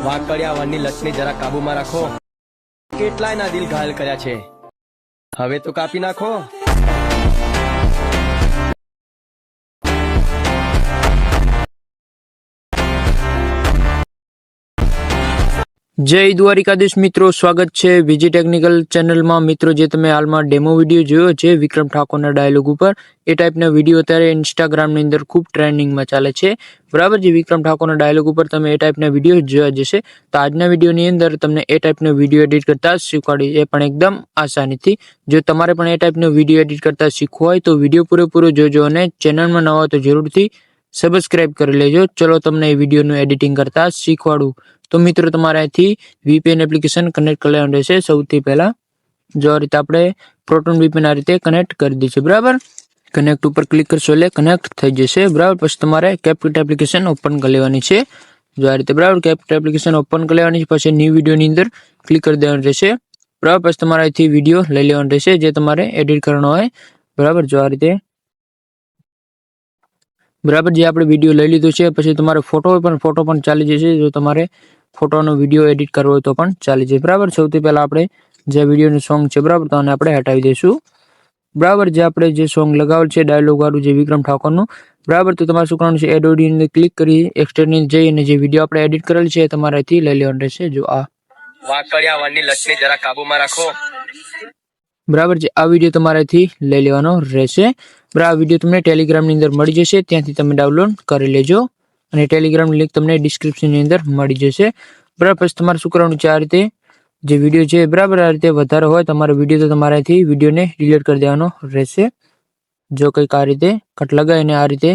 વાકડિયા વનની લક્ષ્મી જરા કાબુમાં રાખો. કેટલાય ના દિલ ઘાયલ કર્યા છે, હવે તો કાપી નાખો. જય દ્વારિકાધીશ મિત્રો, સ્વાગત છે વિજી ટેકનિકલ ચેનલમાં. મિત્રો, જે તમે હાલમાં ડેમો વિડીયો જોયો છે વિક્રમ ઠાકોરના ડાયલોગ ઉપર, એ ટાઈપના વિડીયો અત્યારે ઇન્સ્ટાગ્રામની અંદર ખૂબ ટ્રેન્ડિંગમાં ચાલે છે. બરાબર, જે વિક્રમ ઠાકોરના ડાયલોગ ઉપર તમે એ ટાઈપના વિડીયો જોયા જશે. તો આજના વિડીયોની અંદર તમને એ ટાઈપનો વિડીયો એડિટ કરતા શીખવાડી, એ પણ એકદમ આસાનીથી. જો તમારે પણ એ ટાઈપનો વિડીયો એડિટ કરતા શીખવું હોય તો વિડીયો પૂરેપૂરો જોજો અને ચેનલમાં નવા હોય તો જરૂરથી સબસ્ક્રાઇબ કરી લેજો. ચલો તમને એ વિડીયોનું એડિટિંગ કરતા શીખવાડું. તો મિત્રો, તમારે અહીંથી VPN એપ્લિકેશન કનેક્ટ કરી લેવાનું રહેશે. સૌથી પહેલા જો આ રીતે આપણે પ્રોટોન VPN આ રીતે કનેક્ટ કરી દઈશું. બરાબર, કનેક્ટ ઉપર ક્લિક કરશો એટલે કનેક્ટ થઈ જશે. બરાબર, પછી તમારે CapCut એપ્લિકેશન ઓપન કરી લેવાની છે. જો આ રીતે બરાબર CapCut એપ્લિકેશન ઓપન કરી લેવાની છે. પછી ન્યૂ વિડીયોની અંદર ક્લિક કરી દેવાનું રહેશે. બરાબર, પછી તમારે અહીંથી વિડીયો લઈ લેવાનો રહેશે જે તમારે એડિટ કરવાનો હોય. બરાબર, જો આ રીતે બરાબર જે આપણે વિડીયો લઈ લીધો છે. પછી તમારે ફોટો હોય પણ ફોટો પણ ચાલી જશે. જો તમારે ફોટોનો વિડીયો એડિટ કરવો હોય તો પણ ચાલી જાય. બરાબર, સૌથી પહેલા આપણે જે વિડીયોનું સોંગ છે બરાબર તો આને આપણે હટાવી દઈશું. બરાબર, જે આપણે જે સોંગ લગાવેલ છે ડાયલોગ વાળું જે વિક્રમ ઠાકોરનું, બરાબર, તો તમારે શું કરવાનું છે, એડ ઓડિયોની અંદર ક્લિક કરી એક્સટેન્ડની જઈ અને જે વિડીયો આપણે એડિટ કરેલ છે એ તમારે અહીંથી લઈ લેવાનું રહેશે. જો આ વાકડિયા વનની લક્ષ્મી જરા કાબુમાં રાખો. બરાબર, જે આ વિડીયો તમારાથી લઈ લેવાનો રહેશે. બરાબર, આ વિડીયો તમને ટેલિગ્રામની અંદર મળી જશે, ત્યાંથી તમે ડાઉનલોડ કરી લેજો અને ટેલિગ્રામની લિંક તમને ડિસ્ક્રિપ્શનની અંદર મળી જશે. બરાબર, પછી તમારે શું કરવાનું છે, આ રીતે જે વિડીયો છે બરાબર આ રીતે વધારે હોય તમારો વિડીયો તો તમારાથી વિડીયોને ડિલીટ કરી દેવાનો રહેશે. જો કંઈક આ રીતે કટ લગાવીને આ રીતે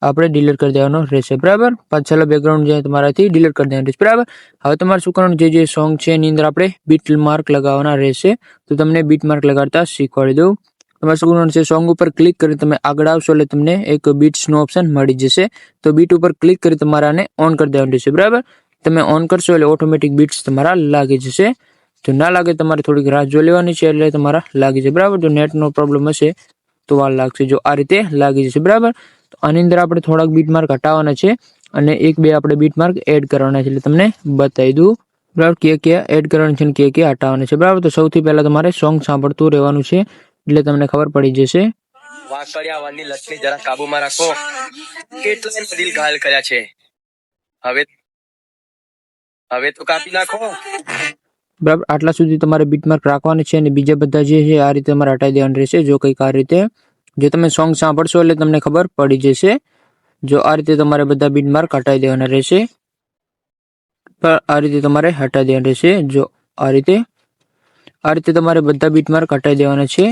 આપણે ડિલીટ કરી દેવાનો રહેશે. બરાબર, પાછળ બેકગ્રાઉન્ડ જે તમારાથી ડિલીટ કરી દેવાનું રહેશે. બરાબર, હવે તમારે શું કરવાનું, જે સોંગ છે એની અંદર આપણે બીટ માર્ક લગાવવાના રહેશે. તો તમને બીટ માર્ક લગાડતા શીખવાડી દઉં. તમારે શું કરવાનું છે, સોંગ ઉપર ક્લિક કરી તમે આગળ આવશો એટલે તમને એક બીટ્સનો ઓપ્શન મળી જશે. તો બીટ ઉપર ક્લિક કરી તમારે આને ઓન કરી દેવાનું રહેશે. બરાબર, તમે ઓન કરશો એટલે ઓટોમેટિક બીટ્સ તમારા લાગી જશે. જો ના લાગે તમારે થોડીક રાહ જોઈ લેવાની છે એટલે તમારા લાગી જશે. બરાબર, જો નેટનો પ્રોબ્લેમ હશે તો વાર લાગશે. જો આ રીતે લાગી જશે. બરાબર, તો આની અંદર આપણે થોડાક બીટ માર્ક હટાવવાના છે અને એક બે આપણે બીટ માર્ક એડ કરવાના છે એટલે તમને બતાવી દઉં. બરાબર, ક્યાં એડ કરવાનું છે અને ક્યાં હટાવવાના છે. બરાબર, તો સૌથી પહેલા તમારે સોંગ સાંભળતું રહેવાનું છે એટલે તમને ખબર પડી જશે. વાકડિયા વનની લક્ષ્મી જરા કાબુમાં રાખો. કેટલાય ના દિલ ઘાયલ કર્યા છે, હવે તો કાપી નાખો. બરાબર, આટલા સુધી તમારે બીટ માર્ક રાખવાની છે અને બીજા બધા જે છે આ રીતે તમારે હટાવી દેવાનું રહેશે. જો કંઈક આ રીતે જો તમે સોંગ સાંભળશો એટલે તમને ખબર પડી જશે. જો આ રીતે તમારે બધા બીટ માર્ક હટાવી દેવાના રહેશે. આ રીતે તમારે હટાવી દેવાના રહેશે. જો આ રીતે તમારે બધા બીટ માર્ક હટાવી દેવાના છે.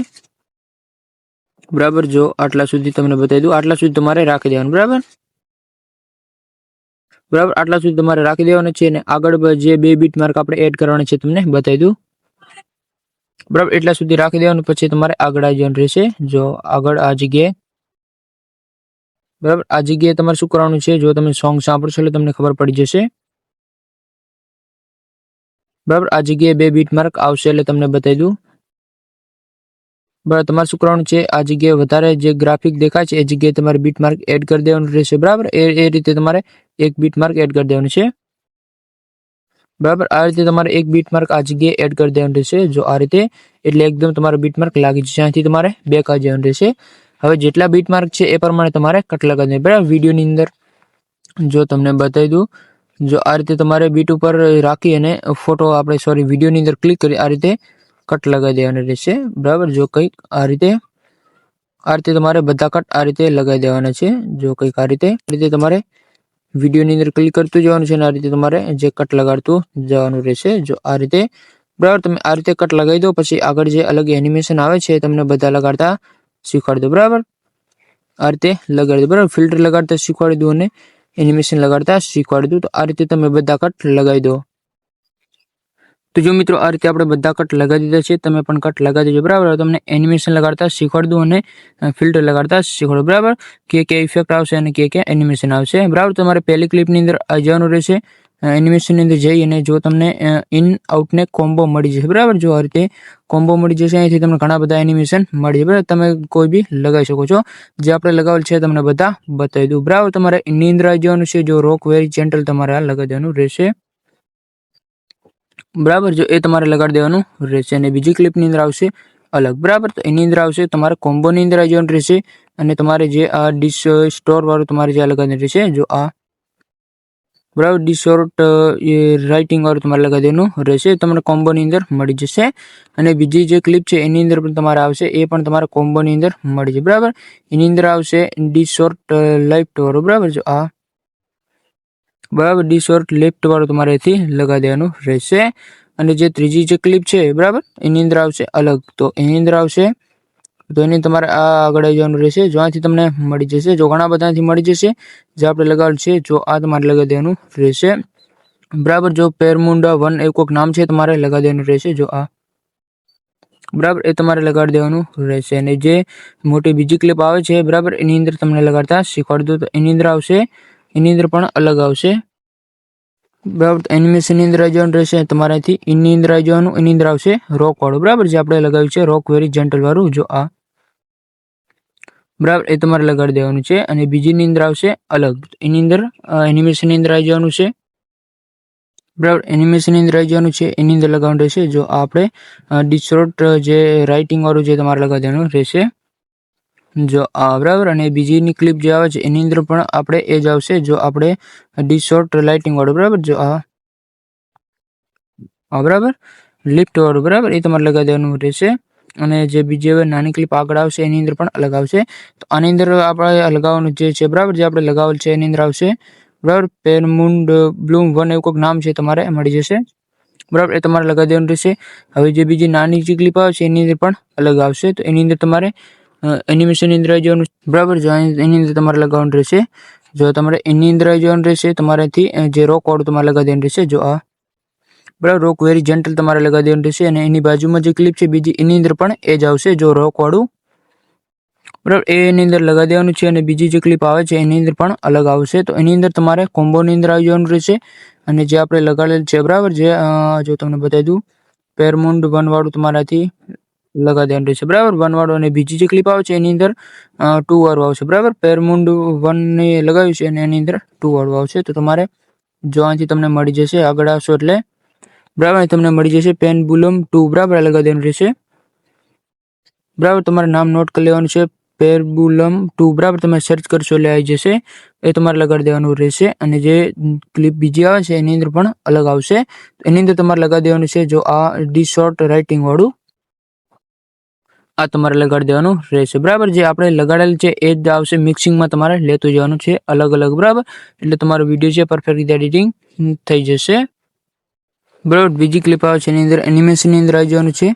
બરાબર, જો આટલા સુધી તમને બતાવી દઉં. આટલા સુધી તમારે રાખી દેવાનું. બરાબર, આટલા સુધી તમારે રાખી દેવાના છે અને આગળ જે બે બીટ માર્ક આપણે એડ કરવાના છે તમને બતાવી દઉં. બરાબર, એટલા સુધી રાખી દેવાનું. પછી તમારે આગળ આવી જવાનું રહેશે. જો આગળ આ જગ્યાએ બરાબર આ જગ્યાએ તમારે શું કરવાનું છે, જો તમે સોંગ સાંભળશો એટલે તમને ખબર પડી જશે. બરાબર, આ જગ્યાએ બે બીટ માર્ક આવશે એટલે તમને બતાવી દઉં. બરાબર, તમારે શું કરવાનું છે, આ જગ્યાએ વધારે જે ગ્રાફિક દેખાય છે એ જગ્યાએ તમારે બીટ માર્ક એડ કરી દેવાનું રહેશે. બરાબર, એ રીતે તમારે એક બીટ માર્ક એડ કરી દેવાનું છે. બરાબર, આ રીતે તમારે એક બીટ માર્ક આ જગ્યાએ એડ કરી દેવાનું રહેશે. જો આ રીતે એટલે એકદમ તમારો બીટ માર્ક લાગી જશે. અહીંથી તમારે બેક આવી જવાનું રહેશે. હવે જેટલા બીટ માર્ક છે એ પ્રમાણે તમારે કટ લગાવી દેવાનું. બરાબર, વિડીયોની અંદર જો તમને બતાવી દઉં, જો આ રીતે તમારે બીટ ઉપર રાખી અને વિડીયોની અંદર ક્લિક કરી આ રીતે કટ લગાવી દેવાના રહેશે. બરાબર, જો કંઈક આ રીતે તમારે બધા કટ આ રીતે લગાવી દેવાના છે. જો કંઈક આ રીતે તમારે વિડીયોની અંદર ક્લિક કરતું જવાનું છે અને આ રીતે તમારે જે કટ લગાડતું જવાનું રહેશે. જો આ રીતે બરાબર તમે આ રીતે કટ લગાવી દો. પછી આગળ જે અલગ એનિમેશન આવે છે તમને બધા લગાડતા શીખવાડી દો. બરાબર, આ રીતે લગાડી દો. બરાબર, ફિલ્ટર લગાડતા શીખવાડી દો અને એનિમેશન લગાડતા શીખવાડી દો. તો આ રીતે તમે બધા કટ લગાવી દો. તો જો મિત્રો, આ રીતે આપણે બધા કટ લગાવી દીધા છે. તમે પણ કટ લગાવી દેજો. બરાબર, તમને એનિમેશન લગાડતા શીખવાડી દઉં અને ફિલ્ટર લગાડતા શીખવાડો. બરાબર, કે ઇફેક્ટ આવશે અને કે એનિમેશન આવશે. બરાબર, તમારે પહેલી ક્લિપની અંદર આવી જવાનું રહેશે. એનિમેશનની અંદર જઈ અને જો તમને ઇન આઉટને કોમ્બો મળી જશે. બરાબર, જો આ રીતે કોમ્બો મળી જશે. અહીંથી તમને ઘણા બધા એનિમેશન મળી જશે. બરાબર, તમે કોઈ બી લગાવી શકો છો. જે આપણે લગાવેલ છે તમને બધા બતાવી દઉં. બરાબર, તમારે એની અંદર આવી જવાનું છે. જો રોક વેરી જેન્ટલ તમારે આ લગાવી દેવાનું રહેશે. બરાબર, જો એ તમારે લગાડી દેવાનું રહેશે અને બીજી ક્લિપની અંદર આવશે અલગ. બરાબર, તો એની અંદર આવશે તમારે કોમ્બોની અંદર આવી જવાનું રહેશે અને તમારે જે આ ડિશ સ્ટોર વાળું તમારે જે લગાડવાનું રહેશે. જો આ બરાબર ડી શોર્ટ એ રાઇટિંગ વાળું તમારે લગાવી દેવાનું રહેશે, તમને કોમ્બોની અંદર મળી જશે. અને બીજી જે ક્લિપ છે એની અંદર પણ તમારે આવશે, એ પણ તમારે કોમ્બોની અંદર મળી જશે. બરાબર, એની અંદર આવશે ડી શોર્ટ લેફ્ટ વાળું. બરાબર, જો આ બરાબર ડી શોર્ટ લેફ્ટ વાળું તમારે અહીંથી લગાવી દેવાનું રહેશે. અને જે ત્રીજી જે ક્લિપ છે બરાબર એની અંદર આવશે અલગ, તો એની અંદર આવશે તો એની તમારે આ આગળ આવી જવાનું રહેશે. જો આથી તમને મળી જશે, જો ઘણા બધાથી મળી જશે જે આપણે લગાવેલ છે, જો આ તમારે લગાવી દેવાનું રહેશે. બરાબર, જો પેરમુંડા 1 એવું કોઈક નામ છે તમારે લગાવી દેવાનું રહેશે. જો આ બરાબર એ તમારે લગાડી દેવાનું રહેશે. અને જે મોટી બીજી ક્લિપ આવે છે બરાબર એની અંદર તમને લગાડતા શીખવાડી દો, તો એની અંદર આવશે, એની અંદર પણ અલગ આવશે. બરાબર, એનિમેશનની અંદર આવી જવાનું રહેશે તમારાથી, એની અંદર આવી જવાનું, એની અંદર આવશે રોક વાળું. બરાબર, જે આપણે લગાવ્યું છે રોક વેરી જેન્ટલ વાળું. જો આ બરાબર એ તમારે લગાડી દેવાનું છે. અને બીજીની અંદર આવશે અલગ, એની અંદર એનિમેશનની અંદર આવી જવાનું છે. બરાબર, એનિમેશનની અંદર આવી જવાનું છે, એની અંદર લગાવવાનું રહેશે. જો આપણે ડિશોર્ટ જે રાઇટિંગ વાળું જે તમારે લગાવી દેવાનું રહેશે. જો આ બરાબર, અને બીજીની ક્લિપ જે આવે છે એની અંદર પણ આપણે એ જ આવશે. જો આપણે ડિશોર્ટ લાઇટિંગ વાળું. બરાબર, જો આ બરાબર લિફ્ટ વાળું. બરાબર, એ તમારે લગાવી દેવાનું રહેશે. અને જે બીજી હવે નાની ક્લિપ આગળ આવશે એની અંદર પણ અલગ આવશે. તો આની અંદર આપણે લગાવવાનું જે છે બરાબર, જે આપણે લગાવેલ છે એની અંદર આવશે બરાબર પેરમુન્ડ બ્લૂમ 1 એવું કોઈક નામ છે તમારે મળી જશે. બરાબર, એ તમારે લગાવી દેવાનું રહેશે. હવે જે બીજી નાની જે ક્લિપ આવે છે એની અંદર પણ અલગ આવશે, તો એની અંદર તમારે એનિમેશનની અંદર આવી જવાનું. બરાબર, જો એની અંદર તમારે લગાવવાનું રહેશે. જો તમારે એની અંદર આવી જવાનું રહેશે, તમારાથી જે રોક વાળું તમારે લગાવી દેવાનું રહેશે. જો આ બરાબર રોક વેરી જેન્ટલ તમારે લગાવી દેવાનું રહેશે. અને એની બાજુમાં જે ક્લિપ છે બીજી એની અંદર પણ એ જ આવશે, જો રોક વાળું. બરાબર, એની અંદર લગાવી દેવાનું છે. અને બીજી જે ક્લિપ આવે છે એની અંદર પણ અલગ આવશે, તો એની અંદર તમારે કોમ્બોની અંદર આવી જવાનું રહેશે. અને જે આપણે લગાડેલ છે બરાબર, જે જો તમને બતાવી દઉં પેરમુન્ડ 1 વાળું તમારાથી લગાવી દેવાનું રહેશે. બરાબર, 1 વાળું. અને બીજી જે ક્લિપ આવે છે એની અંદર 2 વાળું આવશે. બરાબર, પેરમુન્ડ 1 ને લગાવ્યું છે અને એની અંદર 2 વાળું આવશે. તો તમારે જો અહીંથી તમને મળી જશે, આગળ આવશો એટલે બરાબર તમને મળી જશે પેનબુલમ 2. બરાબર, લગાવી દેવાનું રહેશે. બરાબર, તમારે નામ નોટ કરી લેવાનું છે પેરબુલમ 2. બરાબર, તમે સર્ચ કરશો એટલે આવી જશે, એ તમારે લગાડી દેવાનું રહેશે. અને જે ક્લિપ બીજી આવે છે એની અંદર પણ અલગ આવશે, એની અંદર તમારે લગાડી દેવાનું છે. જો આ ડી શોર્ટ રાઇટિંગ વાળું આ તમારે લગાડી દેવાનું રહેશે. બરાબર, જે આપણે લગાડેલ છે એ જ આવશે, મિક્સિંગમાં તમારે લેતું જવાનું છે અલગ અલગ. બરાબર, એટલે તમારો વિડીયો છે પરફેક્ટ રીતે એડિટિંગ થઈ જશે. બરાબર, બીજી ક્લિપ આવે છે એની અંદર એનિમેશનની અંદર આવી જવાનું છે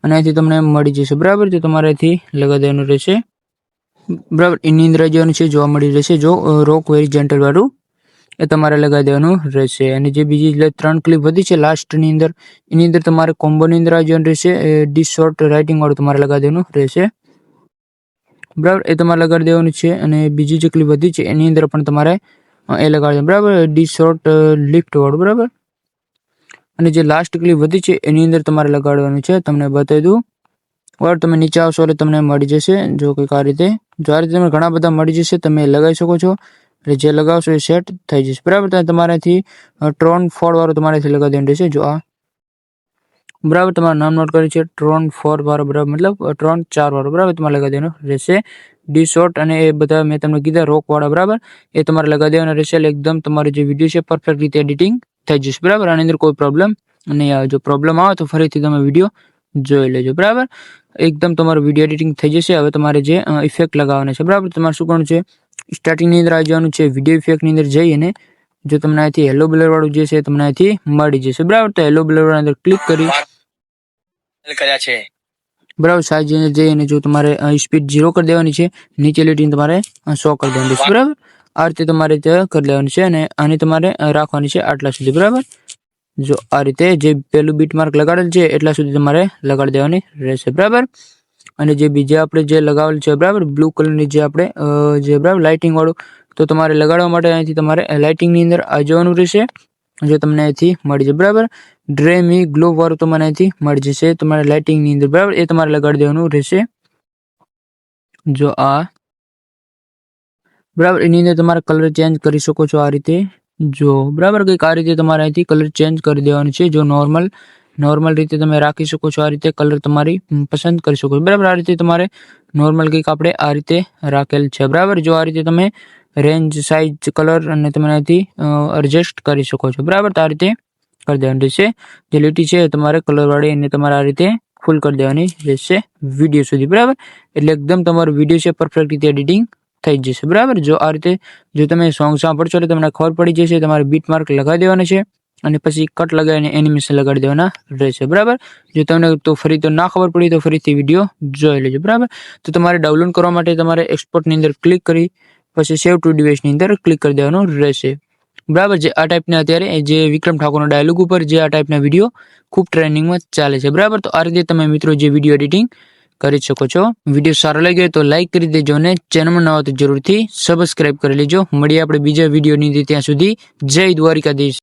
અને અહીંથી તમને મળી જશે. બરાબર, તો તમારે અહીંથી લગાવી દેવાનું રહેશે. બરાબર, એની અંદર આવી જવાનું છે, જોવા મળી રહેશે. જો રોક વેરી જેન્ટલ વાળું એ તમારે લગાવી દેવાનું રહેશે. અને જે બીજી 3 ક્લિપ વધી છે લાસ્ટની અંદર એની અંદર તમારે કોમ્બોની અંદર આવી જવાનું રહેશે. ડી શોર્ટ રાઇટિંગ વાળું તમારે લગાવી દેવાનું રહેશે. બરાબર, એ તમારે લગાડી દેવાનું છે. અને બીજી જે ક્લિપ વધી છે એની અંદર પણ તમારે એ લગાડી દેવાનું. બરાબર, ડી શોર્ટ લિફ્ટ વાળું. બરાબર, અને જે લાસ્ટ ક્લિપ વધી છે એની અંદર તમારે લગાડવાનું છે. તમને બતાવી દઉં, બરાબર તમે નીચે આવશો એટલે તમને મળી જશે. જો કંઈક આ રીતે, જો આ રીતે તમને ઘણા બધા મળી જશે, તમે લગાવી શકો છો. એટલે જે લગાવશો એ સેટ થઈ જશે. બરાબર, તમારાથી ટ્રોન 4 વાળું તમારેથી લગાવી દેવાનું રહેશે. જો આ બરાબર તમારું નામ નોટ કર્યું છે ટ્રોન 4 વાળો. બરાબર, મતલબ ટ્રોન 4 વાળો. બરાબર, તમારે લગાવી દેવાનું રહેશે. ડી શોર્ટ અને એ બધા મેં તમને કીધા રોક વાળા. બરાબર, એ તમારે લગાવી દેવાના રહેશે. એટલે એકદમ તમારો જે વિડીયો છે પરફેક્ટ રીતે એડિટિંગ થઈ જશે. બરાબર, આની અંદર કોઈ પ્રોબ્લેમ નહીં આવે. જો પ્રોબ્લેમ આવે તો ફરીથી તમે વિડીયો જોઈ લેજો. બરાબર, એકદમ તમારું વિડીયો એડિટિંગ થઈ જશે. હવે તમારે જે ઇફેક્ટ લગાવવાના છે બરાબર, તમારે શું કરવાનું છે, સ્ટાર્ટિંગની અંદર આવી જવાનું છે, વિડીયો ઇફેક્ટની અંદર જઈ અને જો તમને અહીંથી હેલો બ્લર વાળું જે છે તમને અહીંથી મળી જશે. બરાબર, તો હેલો બ્લર વાળા અંદર ક્લિક કરી કર્યા છે. બરાબર, સાઈઝ જઈ અને જો તમારે સ્પીડ 0 કરી દેવાની છે, નીચે લીટીને તમારે 100 કરી દેવાની છે. બરાબર, આ રીતે તમારે કરી લેવાની છે. અને આની તમારે રાખવાની છે આટલા સુધી. બરાબર, જો આ રીતે જે પેલું બીટ માર્ક લગાડેલ છે એટલા સુધી તમારે લગાડી દેવાની રહેશે. બરાબર, અને જે બીજા આપણે જે લગાવેલ છે બરાબર બ્લુ કલરની જે આપણે જે બરાબર લાઇટિંગ વાળું, તો તમારે લગાડવા માટે અહીંથી તમારે લાઇટિંગની અંદર આવી જવાનું રહેશે. જો તમને અહીંથી મળી જાય. બરાબર, ડ્રેમી ગ્લો વાળું તમને અહીંથી મળી જશે તમારે લાઇટિંગની અંદર. બરાબર, એ તમારે લગાડી દેવાનું રહેશે. જો આ બરાબર, એની અંદર તમારે કલર ચેન્જ કરી શકો છો આ રીતે. જો બરાબર કંઈક આ રીતે તમારે અહીંથી કલર ચેન્જ કરી દેવાનું છે. જો નોર્મલ રીતે તમે રાખી શકો છો. આ રીતે કલર તમારી પસંદ કરી શકો છો. બરાબર આ રીતે તમારે નોર્મલ કંઈક આપણે આ રીતે રાખેલ છે. બરાબર જો આ રીતે તમે રેન્જ સાઇઝ કલર અને તમે અહીંથી એડજસ્ટ કરી શકો છો. બરાબર તો આ રીતે કરી દેવાની રહેશે. જે લીટી છે તમારે કલરવાળી એને તમારે આ રીતે ફૂલ કરી દેવાની રહેશે વિડીયો સુધી. બરાબર એટલે એકદમ તમારો વિડીયો છે પરફેક્ટ રીતે એડિટિંગ થઈ જશે. બરાબર જો આ રીતે જો તમે સોંગ સાંભળશો એટલે તમને ખબર પડી જશે. તમારે બીટ માર્ક લગાવી દેવાના છે અને પછી કટ લગાવીને એનિમેશન લગાડી દેવાના રહેશે. બરાબર જો તમને તો ફરી તો ના ખબર પડી તો ફરીથી વિડીયો જોઈ લેજો. બરાબર તો તમારે ડાઉનલોડ કરવા માટે તમારે એક્સપોર્ટની અંદર ક્લિક કરી પછી સેવ ટુ ડિવાઇસની અંદર ક્લિક કરી દેવાનું રહેશે. બરાબર જે આ ટાઈપના અત્યારે જે વિક્રમ ઠાકોરના ડાયલોગ ઉપર જે આ ટાઈપના વિડીયો ખૂબ ટ્રેન્ડિંગમાં ચાલે છે. બરાબર તો આ રીતે તમે મિત્રો જે વિડીયો એડિટિંગ કરી શકો છો. વિડીયો સારો લાગ્યો તો લાઈક કરી દેજો અને ચેનલમાં ન હોય તો જરૂરથી સબસ્ક્રાઇબ કરી લેજો. મળીએ આપણે બીજા વિડીયોની અંદર. ત્યાં સુધી જય દ્વારિકાધીશ.